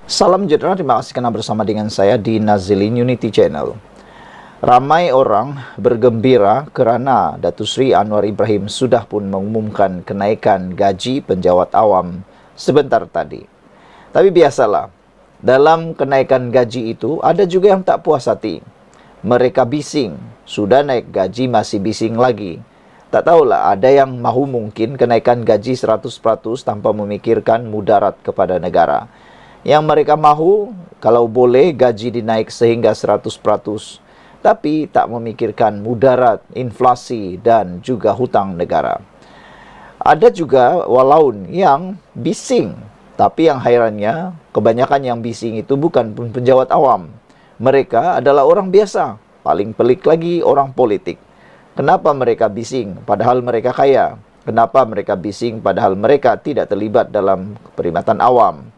Salam sejahtera, terima kasih karena bersama dengan saya di Nazilin Unity Channel. Ramai orang bergembira kerana Datuk Seri Anwar Ibrahim sudah pun mengumumkan kenaikan gaji penjawat awam sebentar tadi. Tapi biasalah, dalam kenaikan gaji itu ada juga yang tak puas hati. Mereka bising, sudah naik gaji masih bising lagi. Tak tahulah, ada yang mahu mungkin kenaikan gaji 100% tanpa memikirkan mudarat kepada negara. Yang mereka mahu, kalau boleh gaji dinaik sehingga 100%, tapi tak memikirkan mudarat, inflasi dan juga hutang negara. Ada juga walaun yang bising, tapi yang hairannya, kebanyakan yang bising itu bukan penjawat awam. Mereka adalah orang biasa, paling pelik lagi orang politik. Kenapa mereka bising padahal mereka kaya? Kenapa mereka bising padahal mereka tidak terlibat dalam perkhidmatan awam?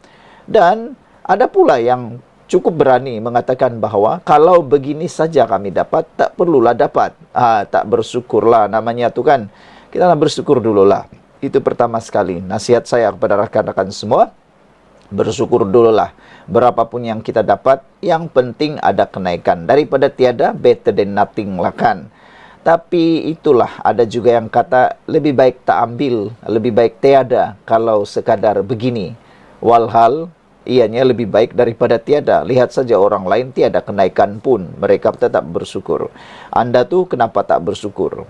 Dan ada pula yang cukup berani mengatakan bahawa kalau begini saja kami dapat, tak perlulah dapat. Tak bersyukurlah namanya tu kan. Kita nak bersyukur dululah. Itu pertama sekali. Nasihat saya kepada rakan-rakan semua, bersyukur dululah. Berapapun yang kita dapat, yang penting ada kenaikan. Daripada tiada, better than nothing lah kan. Tapi itulah, ada juga yang kata lebih baik tak ambil, lebih baik tiada kalau sekadar begini. Walhal, ianya lebih baik daripada tiada. Lihat saja orang lain tiada kenaikan pun, mereka tetap bersyukur. Anda tu kenapa tak bersyukur?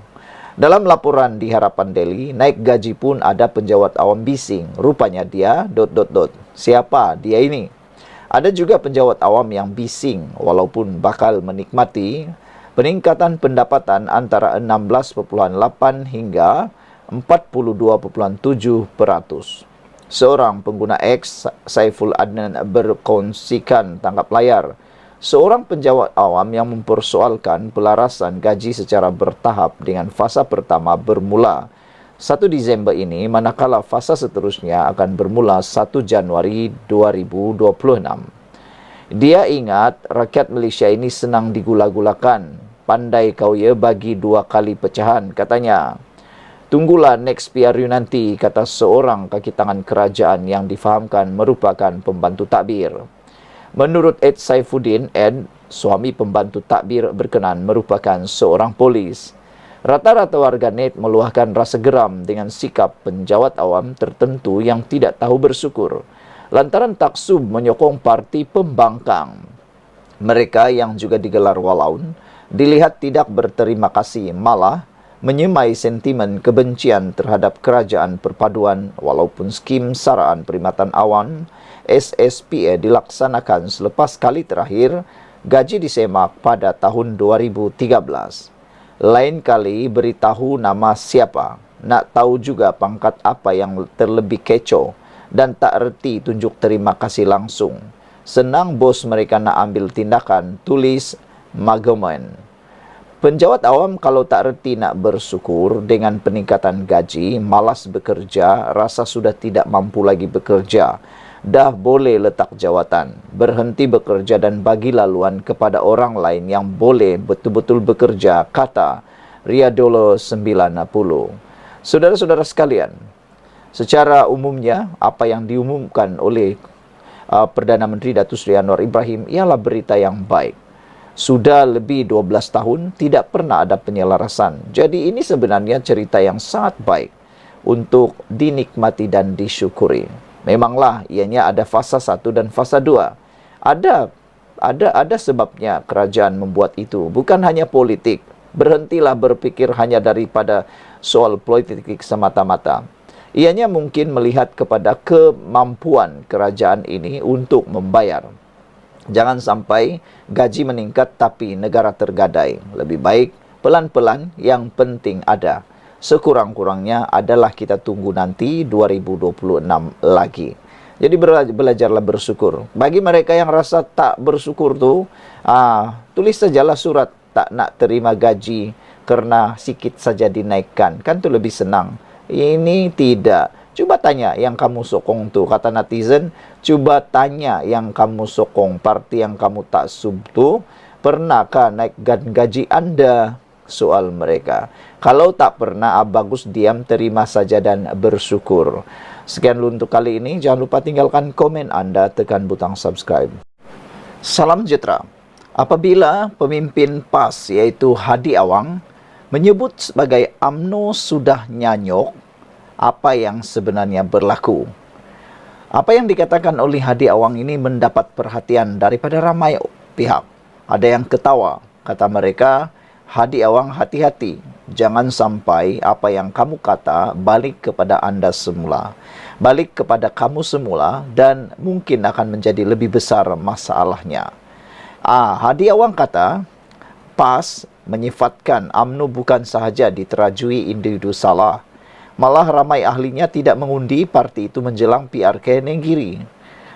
Dalam laporan di Harapan Daily, naik gaji pun ada penjawat awam bising. Rupanya dia ... Siapa dia ini? Ada juga penjawat awam yang bising, walaupun bakal menikmati peningkatan pendapatan antara 16,8 hingga 42,7%. Seorang pengguna X, Saiful Adnan, berkongsikan tangkap layar seorang penjawat awam yang mempersoalkan pelarasan gaji secara bertahap dengan fasa pertama bermula 1 Disember ini, manakala fasa seterusnya akan bermula 1 Januari 2026. Dia ingat rakyat Malaysia ini senang digula-gulakan. Pandai kau ya bagi 2 kali pecahan, katanya. Tunggulah next PRU nanti, kata seorang kaki tangan kerajaan yang difahamkan merupakan pembantu takbir. Menurut Ed Saifuddin, Ed, suami pembantu takbir berkenan, merupakan seorang polis. Rata-rata warganet meluahkan rasa geram dengan sikap penjawat awam tertentu yang tidak tahu bersyukur, lantaran taksub menyokong parti pembangkang. Mereka yang juga digelar walaun dilihat tidak berterima kasih, malah menyemai sentimen kebencian terhadap kerajaan perpaduan walaupun skim saraan perkhidmatan awam SSPA dilaksanakan selepas kali terakhir gaji disemak pada tahun 2013. Lain kali beritahu nama siapa, nak tahu juga pangkat apa yang terlebih kecoh dan tak erti tunjuk terima kasih langsung. Senang bos mereka nak ambil tindakan, tulis Magoman. Penjawat awam kalau tak reti nak bersyukur dengan peningkatan gaji, malas bekerja, rasa sudah tidak mampu lagi bekerja, dah boleh letak jawatan, berhenti bekerja dan bagi laluan kepada orang lain yang boleh betul-betul bekerja, kata Riadolo 90. Saudara-saudara sekalian, secara umumnya apa yang diumumkan oleh Perdana Menteri Datuk Seri Anwar Ibrahim ialah berita yang baik. Sudah lebih 12 tahun tidak pernah ada penyelarasan. Jadi ini sebenarnya cerita yang sangat baik untuk dinikmati dan disyukuri. Memanglah ianya ada fasa 1 dan fasa 2. Ada sebabnya kerajaan membuat itu. Bukan hanya politik. Berhentilah berpikir hanya daripada soal politik semata-mata. Ianya mungkin melihat kepada kemampuan kerajaan ini untuk membayar. Jangan sampai gaji meningkat tapi negara tergadai. Lebih baik pelan-pelan, yang penting ada. Sekurang-kurangnya adalah kita tunggu nanti 2026 lagi. Jadi belajarlah bersyukur. Bagi mereka yang rasa tak bersyukur tu, tulis sajalah surat tak nak terima gaji kerana sikit saja dinaikkan. Kan tu lebih senang. Ini tidak. Cuba tanya yang kamu sokong tu, kata netizen. Cuba tanya yang kamu sokong, parti yang kamu taksub tu, pernahkah naik gaji anda soal mereka. Kalau tak pernah, bagus diam, terima saja dan bersyukur. Sekian dulu untuk kali ini. Jangan lupa tinggalkan komen Anda, tekan butang subscribe. Salam sejahtera. Apabila pemimpin PAS iaitu Hadi Awang menyebut sebagai UMNO sudah nyanyok, apa yang sebenarnya berlaku? Apa yang dikatakan oleh Hadi Awang ini mendapat perhatian daripada ramai pihak. Ada yang ketawa, kata mereka, Hadi Awang hati-hati, jangan sampai apa yang kamu kata balik kepada Anda semula. Balik kepada kamu semula dan mungkin akan menjadi lebih besar masalahnya. Hadi Awang kata, PAS menyifatkan UMNO bukan sahaja diterajui individu salah, malah ramai ahlinya tidak mengundi parti itu menjelang PRK Nenggiri.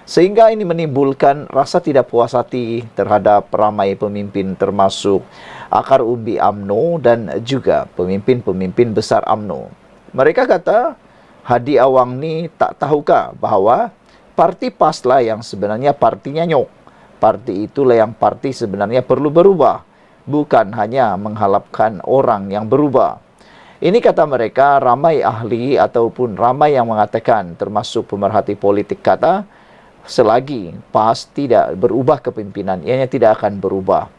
Sehingga ini menimbulkan rasa tidak puas hati terhadap ramai pemimpin termasuk akar umbi UMNO dan juga pemimpin-pemimpin besar UMNO. Mereka kata, Hadi Awang ni tak tahukah bahawa parti PAS lah yang sebenarnya parti nyanyok. Parti itulah yang parti sebenarnya perlu berubah, bukan hanya mengharapkan orang yang berubah. Ini kata mereka, ramai ahli ataupun ramai yang mengatakan, termasuk pemerhati politik kata, selagi PAS tidak berubah kepimpinan, ianya tidak akan berubah.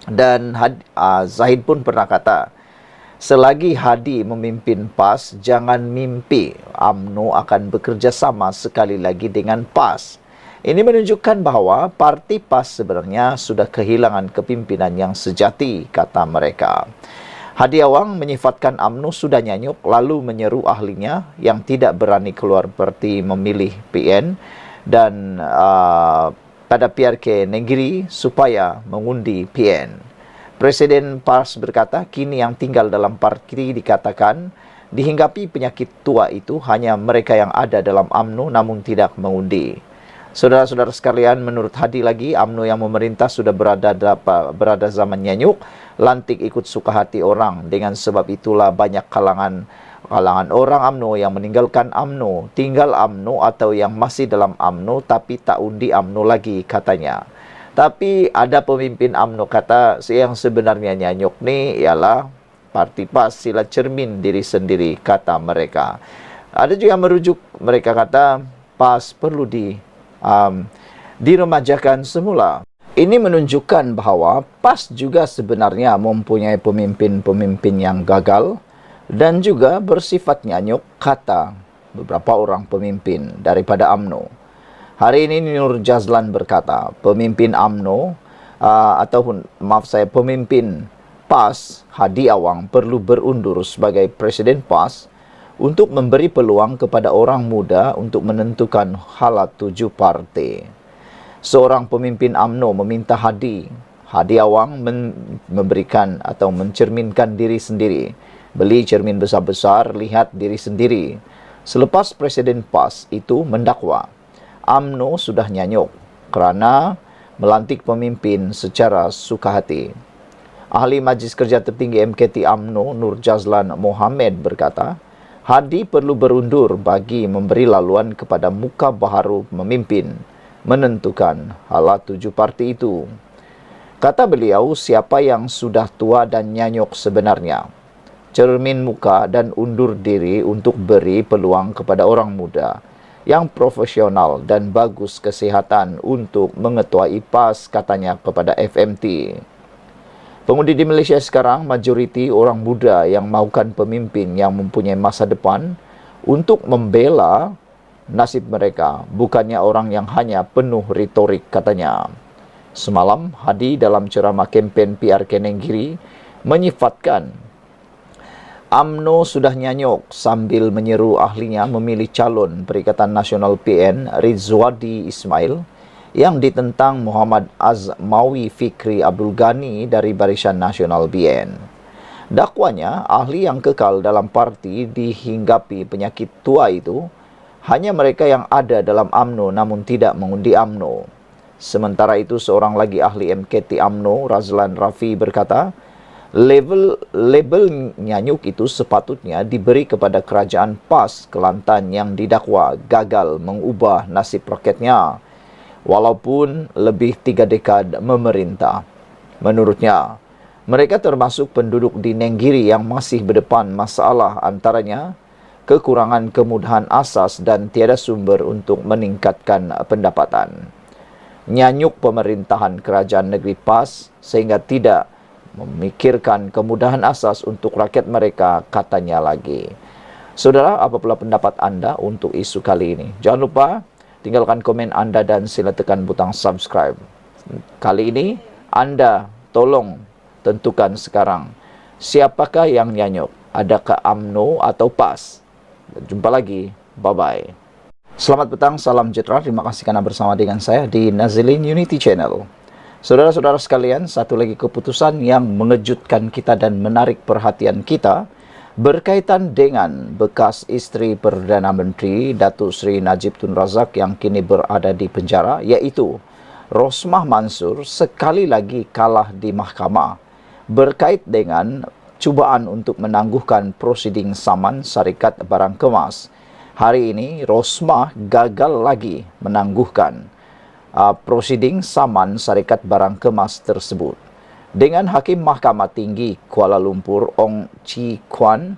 Dan Zahid pun pernah kata, selagi Hadi memimpin PAS, jangan mimpi UMNO akan bekerja sama sekali lagi dengan PAS. Ini menunjukkan bahawa parti PAS sebenarnya sudah kehilangan kepimpinan yang sejati, kata mereka. Hadi Awang menyifatkan UMNO sudah nyanyuk, lalu menyeru ahlinya yang tidak berani keluar parti memilih PN dan pada PRK Nenggiri supaya mengundi PN. Presiden PAS berkata, kini yang tinggal dalam parti dikatakan dihinggapi penyakit tua itu hanya mereka yang ada dalam UMNO namun tidak mengundi. Saudara-saudara sekalian, menurut Hadi lagi, UMNO yang memerintah sudah berada zaman nyanyuk, lantik ikut suka hati orang. Dengan sebab itulah banyak kalangan orang UMNO yang meninggalkan UMNO, tinggal UMNO atau yang masih dalam UMNO tapi tak undi UMNO lagi, katanya. Tapi ada pemimpin UMNO kata, yang sebenarnya nyanyuk ni ialah parti PAS, sila cermin diri sendiri, kata mereka. Ada juga merujuk, mereka kata, PAS perlu diremajakan semula. Ini menunjukkan bahawa PAS juga sebenarnya mempunyai pemimpin-pemimpin yang gagal dan juga bersifat nyanyuk, kata beberapa orang pemimpin daripada UMNO. Hari ini Nur Jazlan berkata, pemimpin UMNO pemimpin PAS Hadi Awang perlu berundur sebagai Presiden PAS untuk memberi peluang kepada orang muda untuk menentukan halat tuju parti. Seorang pemimpin UMNO meminta Hadi Awang memberikan atau mencerminkan diri sendiri. Beli cermin besar-besar, lihat diri sendiri. Selepas Presiden PAS itu mendakwa, UMNO sudah nyanyuk kerana melantik pemimpin secara suka hati. Ahli Majlis Kerja Tertinggi MKT UMNO Nur Jazlan Mohamed berkata, Hadi perlu berundur bagi memberi laluan kepada muka baharu memimpin, menentukan halat tuju parti itu. Kata beliau, siapa yang sudah tua dan nyanyuk sebenarnya, cermin muka dan undur diri untuk beri peluang kepada orang muda yang profesional dan bagus kesihatan untuk mengetuai PAS, katanya kepada FMT. Pengundi di Malaysia sekarang, majoriti orang muda yang mahukan pemimpin yang mempunyai masa depan untuk membela nasib mereka, bukannya orang yang hanya penuh retorik, katanya. Semalam, Hadi dalam ceramah kempen PRK Nenggiri menyifatkan UMNO sudah nyanyuk sambil menyeru ahlinya memilih calon Perikatan Nasional PN Rizwadi Ismail yang ditentang Muhammad Azmawi Fikri Abdul Ghani dari Barisan Nasional BN. Dakwanya, ahli yang kekal dalam parti dihinggapi penyakit tua itu hanya mereka yang ada dalam UMNO namun tidak mengundi UMNO. Sementara itu, seorang lagi ahli MKT UMNO, Razlan Rafi, berkata, label nyanyuk itu sepatutnya diberi kepada kerajaan PAS Kelantan yang didakwa gagal mengubah nasib rakyatnya walaupun lebih 3 dekad memerintah. Menurutnya, Mereka termasuk penduduk di Nenggiri yang masih berdepan masalah antaranya kekurangan kemudahan asas dan tiada sumber untuk meningkatkan pendapatan. Nyanyuk pemerintahan kerajaan negeri PAS sehingga tidak memikirkan kemudahan asas untuk rakyat mereka, katanya lagi. Saudara, apa pula pendapat anda untuk isu kali ini? Jangan lupa tinggalkan komen anda dan sila tekan butang subscribe. Kali ini anda tolong tentukan sekarang siapakah yang nyanyuk, adakah UMNO atau PAS? Jumpa lagi, bye-bye. Selamat petang, salam sejahtera. Terima kasih karena bersama dengan saya di Nazilin Unity Channel. Saudara-saudara sekalian, satu lagi keputusan yang mengejutkan kita dan menarik perhatian kita berkaitan dengan bekas isteri Perdana Menteri Datuk Seri Najib Tun Razak yang kini berada di penjara, iaitu Rosmah Mansur, sekali lagi kalah di mahkamah berkait dengan cubaan untuk menangguhkan prosiding saman Syarikat Barang Kemas. Hari ini Rosmah gagal lagi menangguhkan prosiding saman Syarikat Barang Kemas tersebut. Dengan Hakim Mahkamah Tinggi Kuala Lumpur Ong Chi Kwan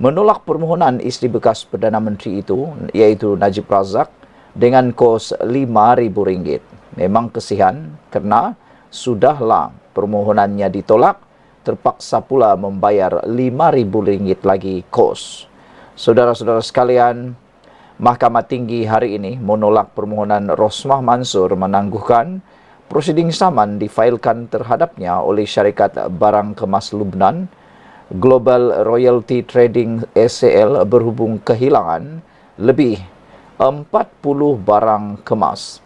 menolak permohonan isteri bekas Perdana Menteri itu, iaitu Najib Razak, dengan kos RM5,000. Memang kesian kerana sudahlah permohonannya ditolak, terpaksa pula membayar RM5,000 lagi kos. Saudara-saudara sekalian, Mahkamah Tinggi hari ini menolak permohonan Rosmah Mansur menangguhkan prosiding saman difailkan terhadapnya oleh Syarikat Barang Kemas Lubnan Global Royalty Trading SCL berhubung kehilangan lebih 40 barang kemas.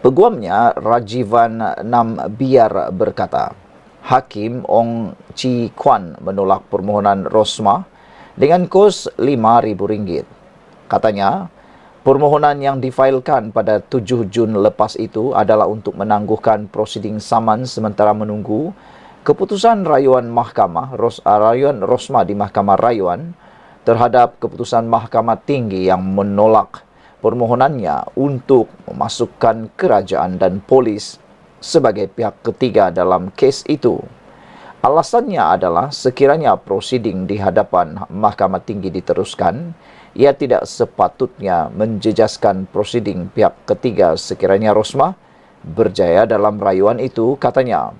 Peguamnya Rajivan Nambiar berkata, Hakim Ong Chi Kwan menolak permohonan Rosmah dengan kos RM5,000. Katanya, permohonan yang difailkan pada 7 Jun lepas itu adalah untuk menangguhkan prosiding saman sementara menunggu keputusan rayuan Rosmah di Mahkamah Rayuan terhadap keputusan Mahkamah Tinggi yang menolak permohonannya untuk memasukkan kerajaan dan polis sebagai pihak ketiga dalam kes itu. Alasannya adalah sekiranya prosiding di hadapan Mahkamah Tinggi diteruskan, ia tidak sepatutnya menjejaskan prosiding pihak ketiga sekiranya Rosmah berjaya dalam rayuan itu, katanya.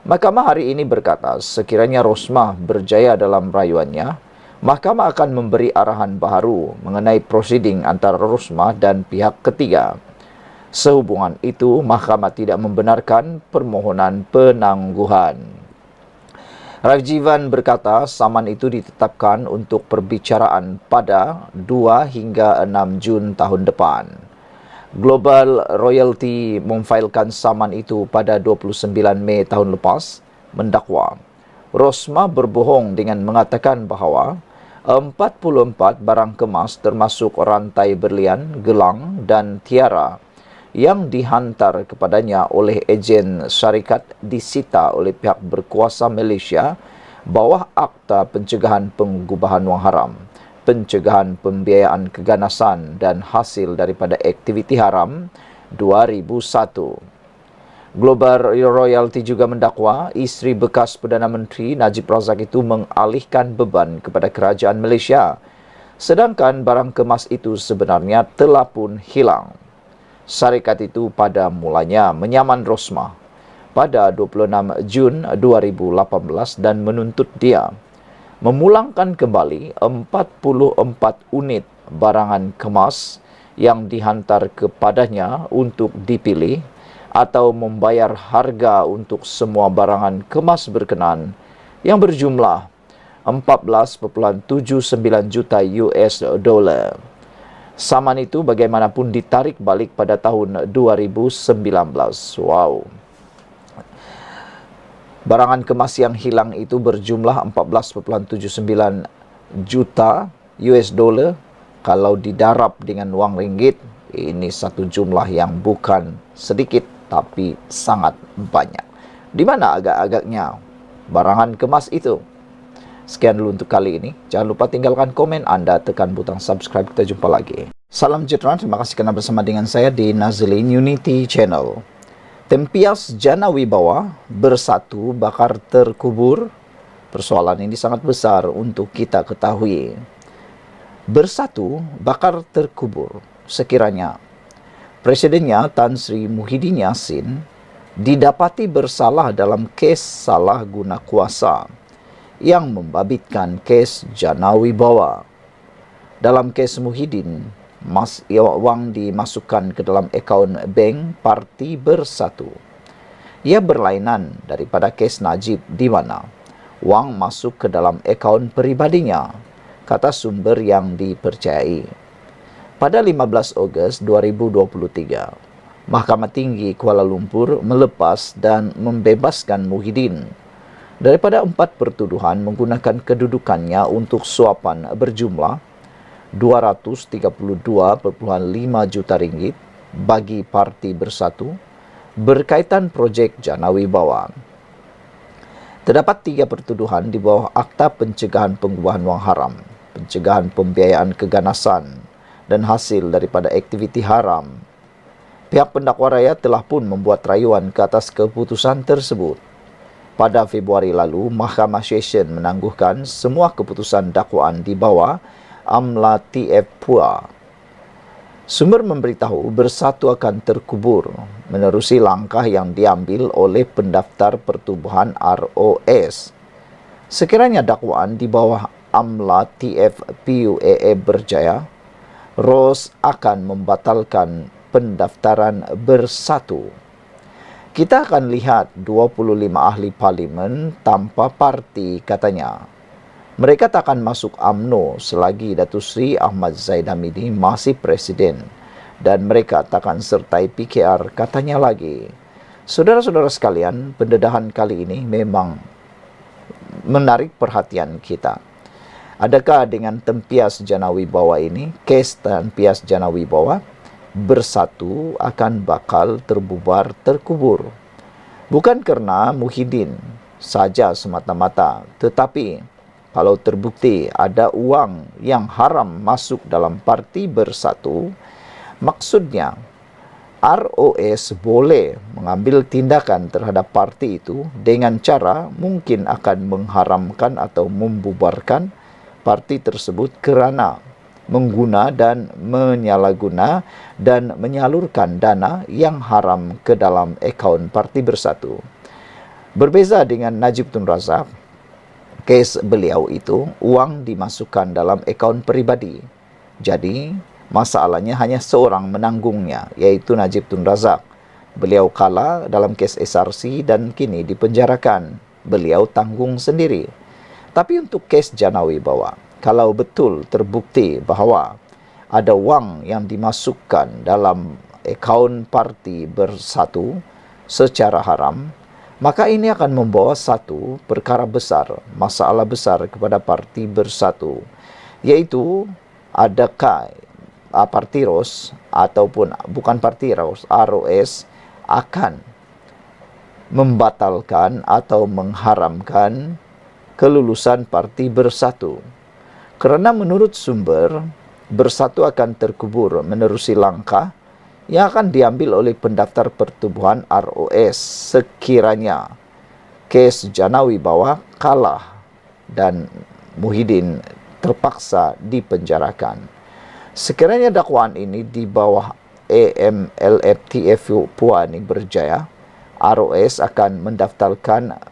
Mahkamah hari ini berkata, sekiranya Rosmah berjaya dalam rayuannya, Mahkamah akan memberi arahan baharu mengenai prosiding antara Rosmah dan pihak ketiga. Sehubungan itu, Mahkamah tidak membenarkan permohonan penangguhan. Rajivan berkata, saman itu ditetapkan untuk perbicaraan pada 2 hingga 6 Jun tahun depan. Global Royalty memfailkan saman itu pada 29 Mei tahun lepas, mendakwa Rosmah berbohong dengan mengatakan bahawa 44 barang kemas termasuk rantai berlian, gelang dan tiara yang dihantar kepadanya oleh ejen syarikat disita oleh pihak berkuasa Malaysia bawah Akta Pencegahan Pengubahan Wang Haram, Pencegahan Pembiayaan Keganasan dan Hasil daripada Aktiviti Haram 2001. Global Royalty juga mendakwa isteri bekas Perdana Menteri Najib Razak itu mengalihkan beban kepada kerajaan Malaysia, sedangkan barang kemas itu sebenarnya telah pun hilang. Syarikat itu pada mulanya menyaman Rosmah pada 26 Jun 2018 dan menuntut dia memulangkan kembali 44 unit barangan kemas yang dihantar kepadanya untuk dipilih atau membayar harga untuk semua barangan kemas berkenan yang berjumlah 14.79 juta US dollar. Saman itu bagaimanapun ditarik balik pada tahun 2019. Wow. Barangan kemas yang hilang itu berjumlah 14.79 juta US dollar. Kalau didarab dengan wang ringgit, ini satu jumlah yang bukan sedikit tapi sangat banyak. Di mana agak-agaknya barangan kemas itu? Sekian dulu untuk kali ini. Jangan lupa tinggalkan komen anda, tekan butang subscribe. Kita jumpa lagi. Salam sejahtera. Terima kasih kerana bersama dengan saya di Nazilin Unity Channel. Tempias Jana Wibawa bersatu bakar terkubur. Persoalan ini sangat besar untuk kita ketahui. Bersatu bakar terkubur sekiranya Presidennya Tan Sri Muhyiddin Yassin didapati bersalah dalam kes salah guna kuasa yang membabitkan kes Jana Wibawa. Dalam kes Muhyiddin, wang dimasukkan ke dalam akaun bank Parti Bersatu. Ia berlainan daripada kes Najib di mana wang masuk ke dalam akaun peribadinya, kata sumber yang dipercayai. Pada 15 Ogos 2023, Mahkamah Tinggi Kuala Lumpur melepas dan membebaskan Muhyiddin daripada 4 pertuduhan menggunakan kedudukannya untuk suapan berjumlah RM232.5 juta bagi Parti Bersatu berkaitan projek Jana Wibawa. Terdapat 3 pertuduhan di bawah Akta Pencegahan Pengubahan Wang Haram, Pencegahan Pembiayaan Keganasan dan hasil daripada aktiviti haram. Pihak pendakwa rakyat telah pun membuat rayuan ke atas keputusan tersebut. Pada Februari lalu, Mahkamah Session menangguhkan semua keputusan dakwaan di bawah Amla TF Pua. Sumber memberitahu Bersatu akan terkubur menerusi langkah yang diambil oleh pendaftar pertubuhan ROS. Sekiranya dakwaan di bawah Amla TF PUAA berjaya, ROS akan membatalkan pendaftaran Bersatu. Kita akan lihat 25 ahli parlimen tanpa parti, katanya. Mereka takkan masuk UMNO selagi Datuk Seri Ahmad Zaid Hamidi masih presiden dan mereka takkan sertai PKR, katanya lagi. Saudara-saudara sekalian, pendedahan kali ini memang menarik perhatian kita. Adakah dengan tempias Jana Wibawa ini, kes tempias Jana Wibawa, Bersatu akan bakal terbubar terkubur? Bukan kerana Muhyiddin saja semata-mata, tetapi kalau terbukti ada uang yang haram masuk dalam Parti Bersatu, maksudnya ROS boleh mengambil tindakan terhadap parti itu dengan cara mungkin akan mengharamkan atau membubarkan parti tersebut kerana mengguna dan menyalahguna dan menyalurkan dana yang haram ke dalam akaun Parti Bersatu. Berbeza dengan Najib Tun Razak, kes beliau itu uang dimasukkan dalam akaun peribadi. Jadi, masalahnya hanya seorang menanggungnya, iaitu Najib Tun Razak. Beliau kalah dalam kes SRC dan kini dipenjarakan. Beliau tanggung sendiri. Tapi untuk kes Jana Wibawa, kalau betul terbukti bahawa ada wang yang dimasukkan dalam akaun Parti Bersatu secara haram, maka ini akan membawa satu perkara besar, masalah besar kepada Parti Bersatu, iaitu adakah Parti ROS ataupun bukan Parti ROS, ROS akan membatalkan atau mengharamkan kelulusan Parti Bersatu. Kerana menurut sumber, Bersatu akan terkubur menerusi langkah yang akan diambil oleh pendaftar pertubuhan ROS sekiranya kes Jana Wibawa kalah dan Muhyiddin terpaksa dipenjarakan. Sekiranya dakwaan ini di bawah AMLFTF Puan ini berjaya, ROS akan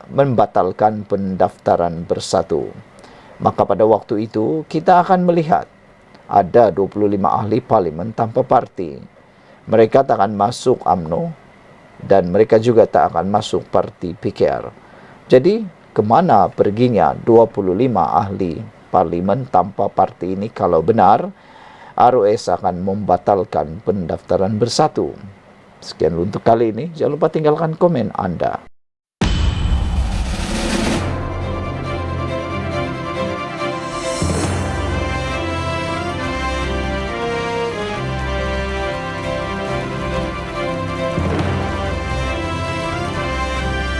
membatalkan pendaftaran Bersatu. Maka pada waktu itu kita akan melihat ada 25 ahli parlimen tanpa parti. Mereka tak akan masuk UMNO dan mereka juga tak akan masuk parti PKR. Jadi, kemana perginya 25 ahli parlimen tanpa parti ini kalau benar ROS akan membatalkan pendaftaran Bersatu? Sekian untuk kali ini. Jangan lupa tinggalkan komen Anda.